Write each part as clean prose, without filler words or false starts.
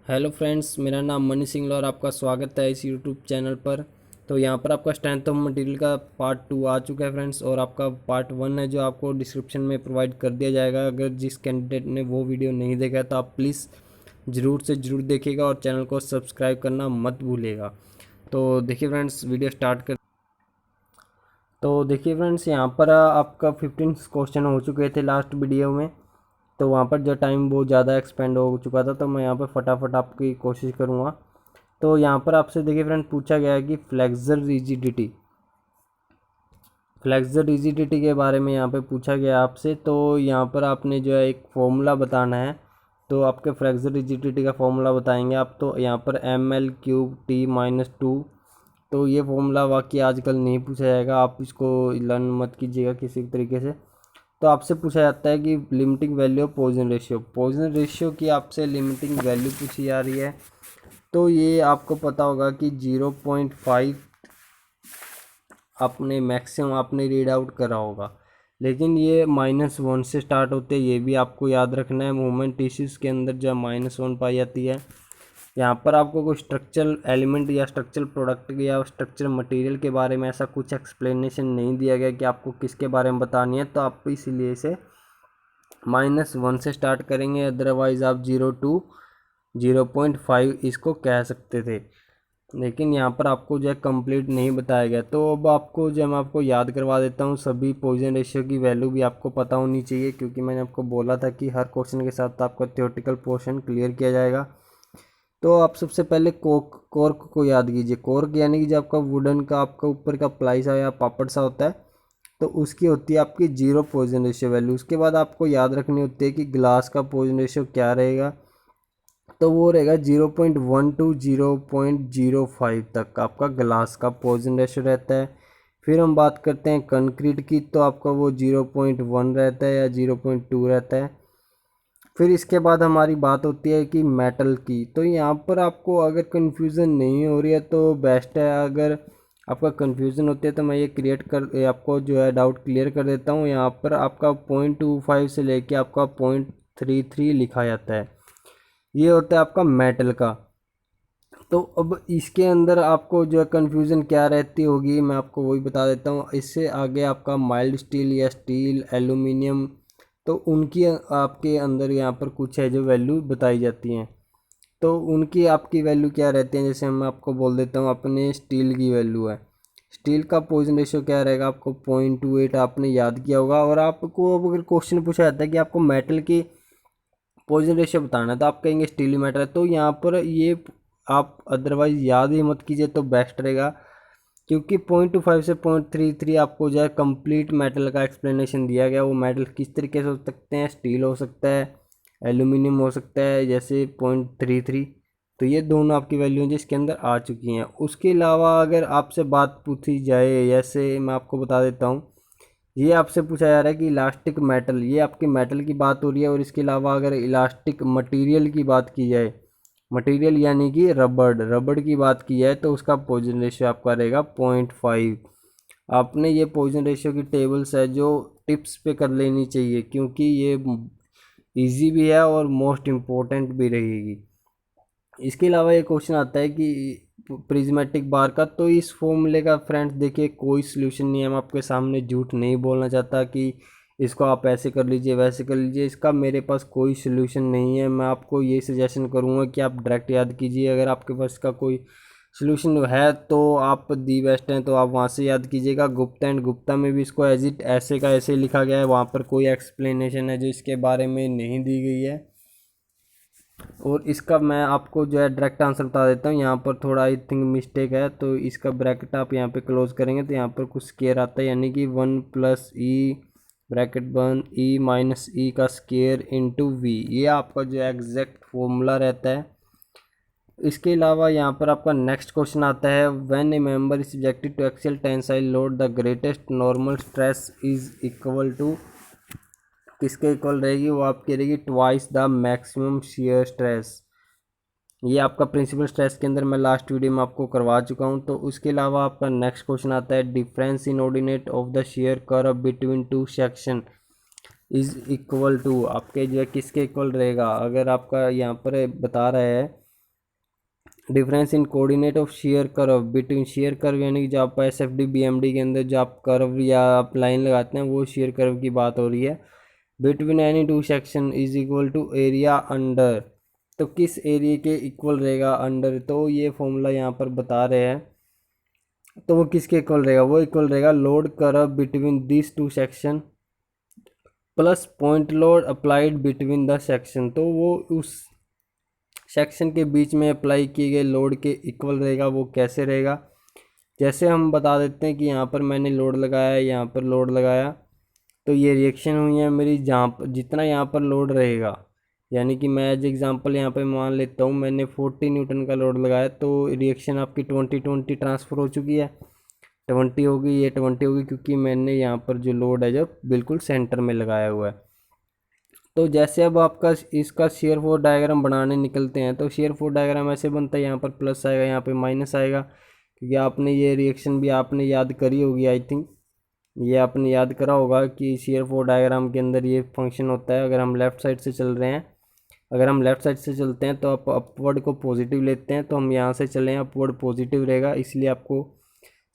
Hello friends, मेरा नाम money Singh और आपका स्वागत है इस यूट्यूब चैनल पर। तो यहाँ पर आपका स्ट्रेंथ ऑफ मटेरियल का पार्ट 2 आ चुका है फ्रेंड्स, और आपका पार्ट 1 है जो आपको डिस्क्रिप्शन में प्रोवाइड कर दिया जाएगा। अगर जिस कैंडिडेट ने वो वीडियो नहीं देखा तो आप प्लीज़ ज़रूर से ज़रूर देखिएगा और चैनल को सब्सक्राइब करना मत भूलिएगा। तो देखिए फ्रेंड्स, वीडियो स्टार्ट कर। तो देखिए फ्रेंड्स, यहाँ पर आपका 15 क्वेश्चन हो चुके थे लास्ट वीडियो में। तो वहाँ पर जो टाइम बहुत ज़्यादा एक्सपेंड हो चुका था, तो मैं यहाँ पर फटाफट आपकी कोशिश करूँगा। तो यहाँ पर आपसे देखिए फ्रेंड, पूछा गया है कि फ्लेक्सर रिजिडिटी के बारे में यहाँ पे पूछा गया आपसे। तो यहाँ पर आपने जो है एक फॉर्मूला बताना है। तो आपके फ्लेक्सर रिजिडिटी का फॉर्मूला बताएंगे आप। तो यहाँ पर ml³ - 2। तो ये फॉर्मूला वाकई आजकल नहीं पूछा जाएगा, आप इसको लर्न मत कीजिएगा किसी तरीके से। तो आपसे पूछा जाता है कि limiting value of Poisson ratio की आपसे लिमिटिंग वैल्यू पूछी जा रही है। तो ये आपको पता होगा कि 0.5 आपने मैक्सिमम आपने रीड आउट करा होगा, लेकिन ये -1 से स्टार्ट होते हैं। ये भी आपको याद रखना है। मूवमेंट टिश्यूज़ के अंदर जो -1 पाई जाती है। यहाँ पर आपको कोई स्ट्रक्चरल एलिमेंट या स्ट्रक्चरल प्रोडक्ट या स्ट्रक्चरल मटेरियल के बारे में ऐसा कुछ एक्सप्लेनेशन नहीं दिया गया कि आपको किसके बारे में बतानी है। तो आप इसीलिए इसे -1 से स्टार्ट करेंगे, अदरवाइज़ आप 0 to 0.5 इसको कह सकते थे। लेकिन यहाँ पर आपको जो है कंप्लीट नहीं बताया गया। तो अब आपको जो मैं आपको याद करवा देता हूँ, सभी पॉइजन रेशियो की वैल्यू भी आपको पता होनी चाहिए, क्योंकि मैंने आपको बोला था कि हर क्वेश्चन के साथ आपका थ्योरेटिकल पोर्शन क्लियर किया जाएगा। तो आप सबसे पहले कॉर्क को याद कीजिए। कॉर्क यानी कि जो आपका वुडन का आपका ऊपर का प्लाई सा या पापड़ सा होता है, तो उसकी होती है आपकी 0 पॉइजन रेशियो वैल्यू। उसके बाद आपको याद रखनी होती है कि ग्लास का पॉइजन रेशियो क्या रहेगा। तो वो रहेगा 0.1 to 0.05 तक आपका ग्लास का पॉइजन रेशियो रहता है। फिर हम बात करते हैं कंक्रीट की, तो आपका वो 0.1 रहता है या 0.2 रहता है। फिर इसके बाद हमारी बात होती है कि मेटल की। तो यहाँ पर आपको अगर कन्फ्यूज़न नहीं हो रही है तो बेस्ट है। अगर आपका कन्फ्यूज़न होती है तो मैं आपको जो है डाउट क्लियर कर देता हूँ। यहाँ पर आपका 0.25 से लेके आपका 0.33 लिखा जाता है। ये होता है आपका मेटल का। तो अब इसके अंदर आपको जो है कन्फ्यूज़न क्या रहती होगी, मैं आपको वही बता देता हूँ। इससे आगे आपका माइल्ड स्टील या स्टील, एल्यूमिनियम, तो उनकी आपके अंदर यहाँ पर कुछ है जो वैल्यू बताई जाती हैं। तो उनकी आपकी वैल्यू क्या रहती है, जैसे मैं आपको बोल देता हूँ। अपने स्टील की वैल्यू है, स्टील का पॉइजन रेशियो क्या रहेगा, आपको 0.28 आपने याद किया होगा। और आपको अब अगर क्वेश्चन पूछा जाता है कि आपको मेटल की पॉइजन रेशियो बताना है, तो आप कहेंगे स्टील मेटल है। तो यहाँ पर ये आप अदरवाइज़ याद ही मत कीजिए तो बेस्ट रहेगा, क्योंकि 0.25 से 0.33 आपको जो है कंप्लीट मेटल का एक्सप्लेनेशन दिया गया। वो मेटल किस तरीके से हो सकते हैं, स्टील हो सकता है, एल्यूमिनियम हो सकता है, जैसे 0.33। तो ये दोनों आपकी वैल्यू हैं जिसके अंदर आ चुकी हैं। उसके अलावा अगर आपसे बात पूछी जाए, जैसे मैं आपको बता देता हूँ, ये आपसे पूछा जा रहा है कि इलास्टिक मेटल, ये आपकी मेटल की बात हो रही है। और इसके अलावा अगर इलास्टिक मटेरियल की बात की जाए, मटेरियल यानी कि रबड़ की बात की जाए, तो उसका पॉइजन रेशियो आपका रहेगा 0.5। आपने ये पॉइजन रेशियो की टेबल्स है जो टिप्स पे कर लेनी चाहिए, क्योंकि ये इजी भी है और मोस्ट इम्पोर्टेंट भी रहेगी। इसके अलावा ये क्वेश्चन आता है कि प्रिज्मेटिक बार का। तो इस फॉर्मूले का फ्रेंड्स देखिए कोई सलूशन नहीं है। मैं आपके सामने झूठ नहीं बोलना चाहता कि इसको आप ऐसे कर लीजिए वैसे कर लीजिए, इसका मेरे पास कोई सलूशन नहीं है। मैं आपको ये सजेशन करूँगा कि आप डायरेक्ट याद कीजिए। अगर आपके पास इसका कोई सलूशन है तो आप दी बेस्ट हैं, तो आप वहाँ से याद कीजिएगा। गुप्ता एंड गुप्ता में भी इसको एज इट ऐसे का ऐसे लिखा गया है, वहाँ पर कोई एक्सप्लेनेशन है जो इसके बारे में नहीं दी गई है। और इसका मैं आपको जो है डायरेक्ट आंसर बता देता हूँ। यहाँ पर थोड़ा आई थिंक मिस्टेक है, तो इसका ब्रैकेट आप यहाँ पे क्लोज करेंगे तो यहाँ पर कुछ स्केयर आता है, यानी कि 1 + ब्रैकेट बन E - E का स्केयर इंटू V। ये आपका जो एग्जैक्ट फॉर्मूला रहता है। इसके अलावा यहाँ पर आपका नेक्स्ट क्वेश्चन आता है, when a member is subjected to axial tensile load the greatest normal stress is equal to, किसके इक्वल रहेगी, वो आपकी रहेगी twice the maximum shear stress. ये आपका प्रिंसिपल स्ट्रेस के अंदर मैं लास्ट वीडियो में आपको करवा चुका हूँ। तो उसके अलावा आपका नेक्स्ट क्वेश्चन आता है, difference in ordinate of the shear curve between two section is equal to, आपके जो है किसके इक्वल रहेगा। अगर आपका यहाँ पर बता रहा है difference in coordinate of shear curve between shear curve, यानी कि जो आप S F D B M D के अंदर जो आप कर्व या आप लाइन लगाते हैं वो शेयर कर्व की बात हो रही है। Between any two section is equal to area under, तो किस एरिया के इक्वल रहेगा अंडर, तो ये फॉर्मूला यहाँ पर बता रहे हैं। तो वो किसके इक्वल रहेगा, वो इक्वल रहेगा load curve between this two section plus point load applied between the section, तो वो उस सेक्शन के बीच में अप्लाई किए गए लोड के इक्वल रहेगा। वो कैसे रहेगा, जैसे हम बता देते हैं कि यहाँ पर मैंने लोड लगाया, यहाँ पर लोड लगाया, तो ये रिएक्शन हुई है मेरी, जहाँ पर जितना यहाँ पर लोड रहेगा, यानी कि मैं एज एग्जांपल यहाँ पे मान लेता हूँ मैंने 40 न्यूटन का लोड लगाया, तो रिएक्शन आपकी 20-20 ट्रांसफ़र हो चुकी है, 20 होगी, ये 20 होगी, क्योंकि मैंने यहाँ पर जो लोड है जो बिल्कुल सेंटर में लगाया हुआ है। तो जैसे अब आपका इसका शेयर फोर्स डायग्राम बनाने निकलते हैं, तो शेयर फोर्स डायग्राम ऐसे बनता है, यहाँ पर प्लस आएगा, यहाँ पे माइनस आएगा, क्योंकि आपने ये रिएक्शन भी आपने याद करी होगी, आई थिंक ये आपने याद करा होगा कि शेयर फोर्स डायग्राम के अंदर ये फंक्शन होता है। अगर हम लेफ़्ट साइड से चल रहे हैं, अगर हम लेफ़्ट साइड से चलते हैं तो आप अपवर्ड को पॉजिटिव लेते हैं, तो हम यहाँ से चलें अपवर्ड पॉजिटिव रहेगा। इसलिए आपको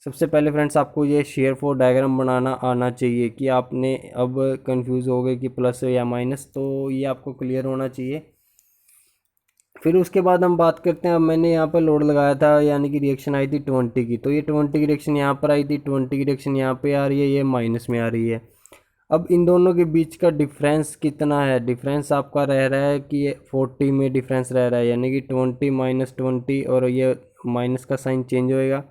सबसे पहले फ्रेंड्स आपको ये शेयर फोर्स डायग्राम बनाना आना चाहिए, कि आपने अब कंफ्यूज हो गए कि प्लस या माइनस, तो ये आपको क्लियर होना चाहिए। फिर उसके बाद हम बात करते हैं, अब मैंने यहाँ पर लोड लगाया था, यानी कि रिएक्शन आई थी 20 की, तो ये 20 की रिएक्शन यहाँ पर आई थी, 20 की रिएक्शन यहाँ पे आ रही है, ये माइनस में आ रही है। अब इन दोनों के बीच का डिफरेंस कितना है, डिफरेंस आपका रह रहा है कि ये 40 में डिफरेंस रह रहा है, यानी कि 20 - 20, और ये माइनस का साइन चेंज होएगा,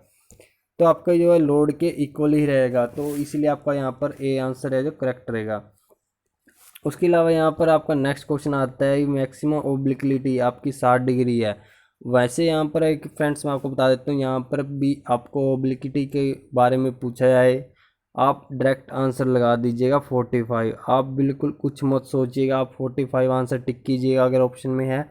तो आपका जो है लोड के इक्वल ही रहेगा, तो इसलिए आपका यहाँ पर ए आंसर है जो करेक्ट रहेगा। उसके अलावा यहाँ पर आपका नेक्स्ट क्वेश्चन आता है, मैक्सिमम ओब्लिक्विटी आपकी 60 डिग्री है। वैसे यहाँ पर एक फ्रेंड्स मैं आपको बता देता हूँ, यहाँ पर भी आपको ओब्लिक्विटी के बारे में पूछा जाए, आप डायरेक्ट आंसर लगा दीजिएगा 45। आप बिल्कुल कुछ मत सोचिएगा, आप 45 आंसर टिक कीजिएगा। अगर ऑप्शन में है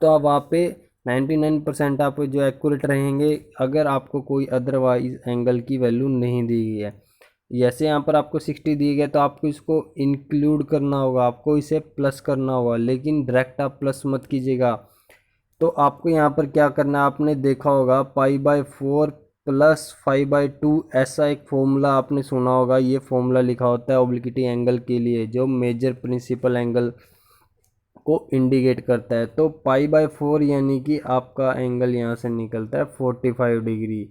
तो आप वहाँ पे 99% आप जो एक्यूरेट रहेंगे, अगर आपको कोई अदरवाइज एंगल की वैल्यू नहीं दी गई है। जैसे यहाँ पर आपको 60 दी गई, तो आपको इसको इंक्लूड करना होगा, आपको इसे प्लस करना होगा, लेकिन डायरेक्ट आप प्लस मत कीजिएगा। तो आपको यहाँ पर क्या करना है, आपने देखा होगा π/4 + 5/2, ऐसा एक फॉर्मूला आपने सुना होगा। ये फॉर्मूला लिखा होता है ओब्लिक्विटी एंगल के लिए, जो मेजर प्रिंसिपल एंगल को इंडिकेट करता है। तो π/4 यानी कि आपका एंगल यहाँ से निकलता है 45 डिग्री,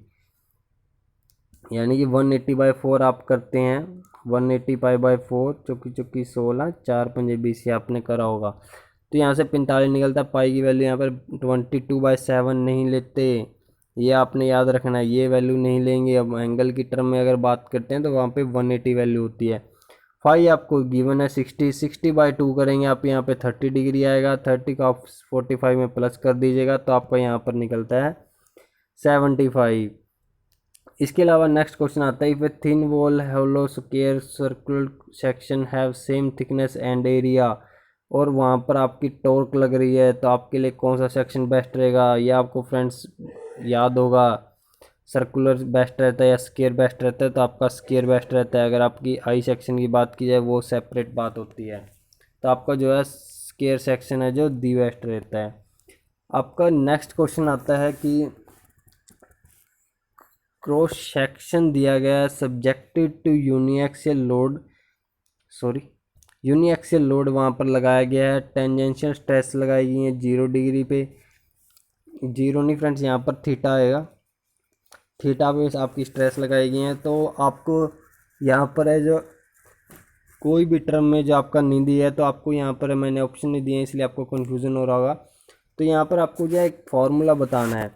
यानी कि 180/4 आप करते हैं, 180 π/4 चौकी चौकी 16, 4 पंजे 20 आपने करा होगा। तो यहाँ से 45 निकलता है। पाई की वैल्यू यहाँ पर 22/7 नहीं लेते, ये आपने याद रखना है, ये वैल्यू नहीं लेंगे। अब एंगल की टर्म में अगर बात करते हैं तो वहाँ पे 180 वैल्यू होती है। फाई आपको गिवन है 60/2 करेंगे आप, यहाँ पे 30 डिग्री आएगा, 30 का आप 45 में प्लस कर दीजिएगा, तो आपका यहाँ पर निकलता है 75। इसके अलावा नेक्स्ट क्वेश्चन आता है, if a thin wall hollow square circular section have same thickness and area, और वहाँ पर आपकी टॉर्क लग रही है, तो आपके लिए कौन सा सेक्शन बेस्ट रहेगा। ये आपको फ्रेंड्स याद होगा, सर्कुलर बेस्ट रहता है या स्क्वायर बेस्ट रहता है, तो आपका स्क्वायर बेस्ट रहता है। अगर आपकी आई सेक्शन की बात की जाए वो सेपरेट बात होती है, तो आपका जो है स्क्वायर सेक्शन है जो दी बेस्ट रहता है। आपका नेक्स्ट क्वेश्चन आता है कि क्रॉस सेक्शन दिया गया है, सब्जेक्टेड टू यूनिएक्सियल लोड वहाँ पर लगाया गया है, टेंजेंशियल स्ट्रेस लगाई गई है 0 डिग्री पे, 0 नहीं फ्रेंड्स, यहाँ पर थीटा आएगा, थीटा पे आपकी स्ट्रेस लगाई गई है। तो आपको यहाँ पर है जो कोई भी टर्म में जो आपका नहीं दिया है, तो आपको यहाँ पर मैंने ऑप्शन नहीं दिए इसलिए आपको कन्फ्यूज़न हो रहा होगा। तो यहाँ पर आपको जो है एक फार्मूला बताना है,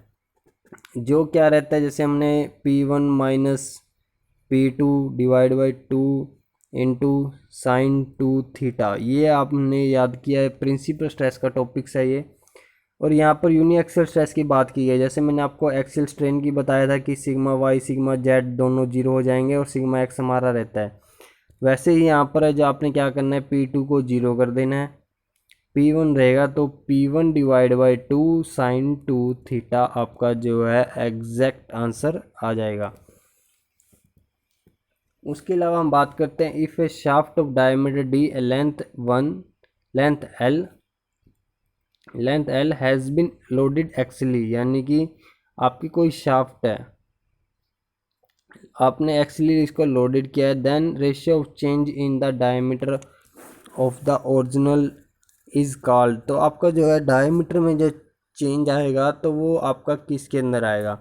जो क्या रहता है, जैसे हमने P1 - P2 / 2 into sine 2 theta, ये आपने याद किया है, प्रिंसिपल स्ट्रेस का टॉपिक्स है ये। और यहाँ पर यूनिएक्सियल स्ट्रेस की बात की है, जैसे मैंने आपको एक्सियल स्ट्रेन की बताया था कि सिग्मा वाई सिग्मा जेड दोनों 0 हो जाएंगे और सिग्मा एक्स हमारा रहता है। वैसे ही यहाँ पर है जो आपने क्या करना है, P2 को 0 कर देना है, P1 रहेगा, तो P1 / 2 साइन 2 थीटा आपका जो है एग्जैक्ट आंसर आ जाएगा। उसके अलावा हम बात करते हैं, if A shaft of diameter D, length L length L has been loaded axially, यानी कि आपकी कोई शाफ्ट है, आपने एक्चुअली इसको लोडेड किया है, then ratio of change in the diameter of the original is called. तो आपका जो है डायमीटर में जो चेंज आएगा तो वो आपका किसके अंदर आएगा,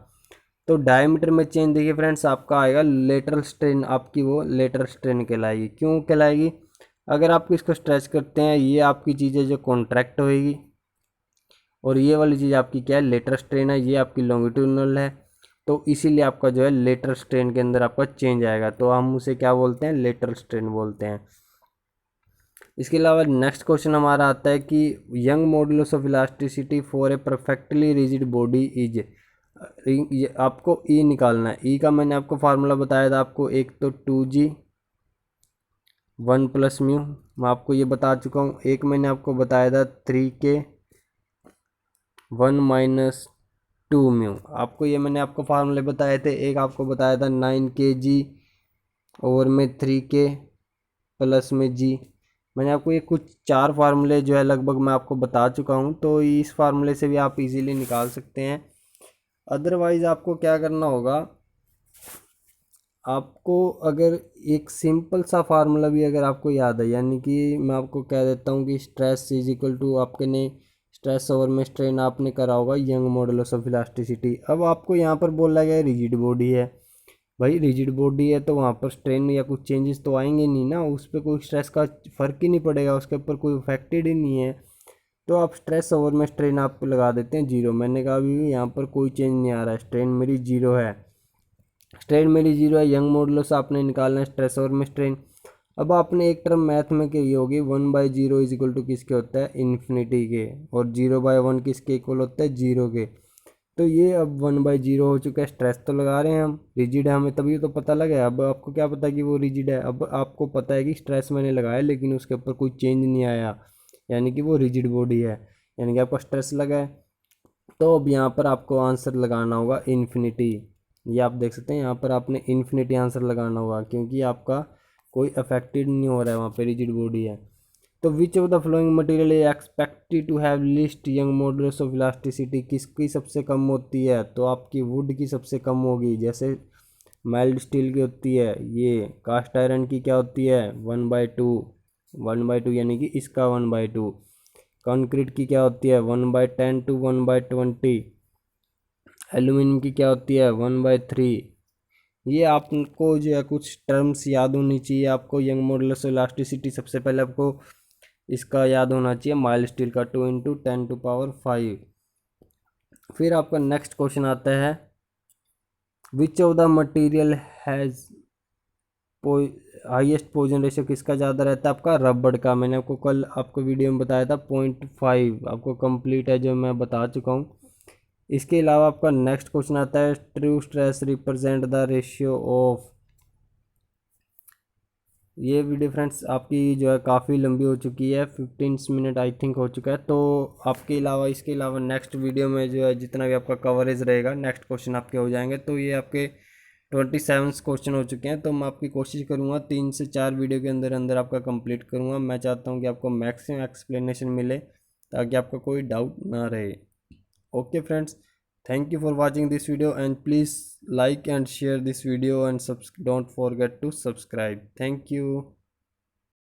तो डायमीटर में चेंज देखिए फ्रेंड्स आपका आएगा लेटरल स्ट्रेन, आपकी वो लेटरल स्ट्रेन कहलाएगी। क्यों कहलाएगी, अगर आप इसको स्ट्रेच करते हैं ये आपकी चीज़ें जो कॉन्ट्रैक्ट होएगी, और ये वाली चीज़ आपकी क्या है लेटरल स्ट्रेन है, ये आपकी लॉन्गिट्यूडनल है, तो इसीलिए आपका जो है लेटरल स्ट्रेन के अंदर आपका चेंज आएगा, तो हम उसे क्या बोलते हैं, लेटरल स्ट्रेन बोलते हैं। इसके अलावा नेक्स्ट क्वेश्चन हमारा आता है कि young modulus of elasticity for a perfectly rigid body is, आपको ई निकालना है। ई का मैंने आपको फार्मूला बताया था आपको, एक तो 2g 1 प्लस म्यू, मैं आपको ये बता चुका हूँ। एक मैंने आपको बताया था 3k 1 माइनस 2 म्यू, आपको ये मैंने आपको फार्मूले बताए थे। एक आपको बताया था 9kg ओवर में 3k प्लस में जी, मैंने आपको ये कुछ 4 फार्मूले जो है लगभग मैं आपको बता चुका हूँ, तो इस फार्मूले से भी आप इजीली निकाल सकते हैं। अदरवाइज़ आपको क्या करना होगा, आपको अगर एक सिंपल सा फार्मूला भी अगर आपको याद है, यानी कि मैं आपको कह देता हूँ कि स्ट्रेस इज इक्वल टू आपके ने स्ट्रेस ओवर में स्ट्रेन आपने करा होगा यंग मॉडुलस ऑफ इलास्टिसिटी। अब आपको यहाँ पर बोला गया रिजिड बॉडी है, भाई रिजिड बॉडी है तो वहाँ पर स्ट्रेन या कुछ चेंजेस तो आएंगे नहीं ना, उस पर कोई स्ट्रेस का फ़र्क ही नहीं पड़ेगा, उसके ऊपर कोई इफेक्टेड ही नहीं है, तो आप स्ट्रेस ओवर में स्ट्रेन आप लगा देते हैं जीरो। मैंने कहा अभी यहाँ पर कोई चेंज नहीं आ रहा है, स्ट्रेन मेरी जीरो है, स्ट्रेन मेरी जीरो है, यंग मॉडुलस आपने निकालना है स्ट्रेस ओवर में स्ट्रेन। अब आपने एक टर्म मैथ में कही होगी 1/0 इज इक्वल टू किसके होता है, इन्फिनिटी के, और 0/1 किसके इक्वल होता है, जीरो के। तो ये अब 1/0 हो चुका है, स्ट्रेस तो लगा रहे हैं हम, रिजिड है हमें तभी तो पता लगा। अब आपको क्या पता कि वो रिजिड है, अब आपको पता है कि स्ट्रेस मैंने लगाया लेकिन उसके ऊपर कोई चेंज नहीं आया, यानी कि वो रिजिड बॉडी है, यानी कि आपका स्ट्रेस लगा है। तो अब यहाँ पर आपको आंसर लगाना होगा इन्फिनिटी, ये आप देख सकते हैं यहाँ पर आपने इन्फिनिटी आंसर लगाना होगा, क्योंकि आपका कोई अफेक्टेड नहीं हो रहा है, वहाँ पे रिजिड बॉडी है। तो which of the following material is expected to have least young modulus of elasticity, किसकी सबसे कम होती है, तो आपकी वुड की सबसे कम होगी, जैसे माइल्ड स्टील की होती है, ये कास्ट आयरन की क्या होती है 1/2, 1/2 यानी कि इसका 1/2, कंक्रीट की क्या होती है 1/10 टू 1/20, एल्यूमिनियम की क्या होती है 1/3। ये आपको जो है कुछ टर्म्स याद होनी चाहिए आपको, यंग मॉडुलस इलास्टिसिटी सबसे पहले आपको इसका याद होना चाहिए, माइल्ड स्टील का 2 × 10⁵। फिर आपका नेक्स्ट क्वेश्चन आता है विच of the material has highest Poisson ratio, किसका ज़्यादा रहता है, आपका रबड़ का। मैंने आपको कल आपको वीडियो में बताया था 0.5, आपको कंप्लीट है जो मैं बता चुका हूँ। इसके अलावा आपका नेक्स्ट क्वेश्चन आता है true stress represent the ratio of. ये वीडियो फ्रेंड्स आपकी जो है काफ़ी लंबी हो चुकी है, 15 मिनट आई थिंक हो चुका है। तो आपके अलावा इसके अलावा नेक्स्ट वीडियो में जो है जितना भी आपका कवरेज रहेगा नेक्स्ट क्वेश्चन आपके हो जाएंगे। तो ये आपके 27 क्वेश्चन हो चुके हैं, तो मैं आपकी कोशिश करूँगा 3 से 4 वीडियो के अंदर अंदर आपका कंप्लीट करूँगा। मैं चाहता हूँ कि आपको मैक्सिमम एक्सप्लेनेशन मिले ताकि आपका कोई डाउट ना रहे। Okay friends, thank you for watching this video and please like and share this video and don't forget to subscribe. Thank you.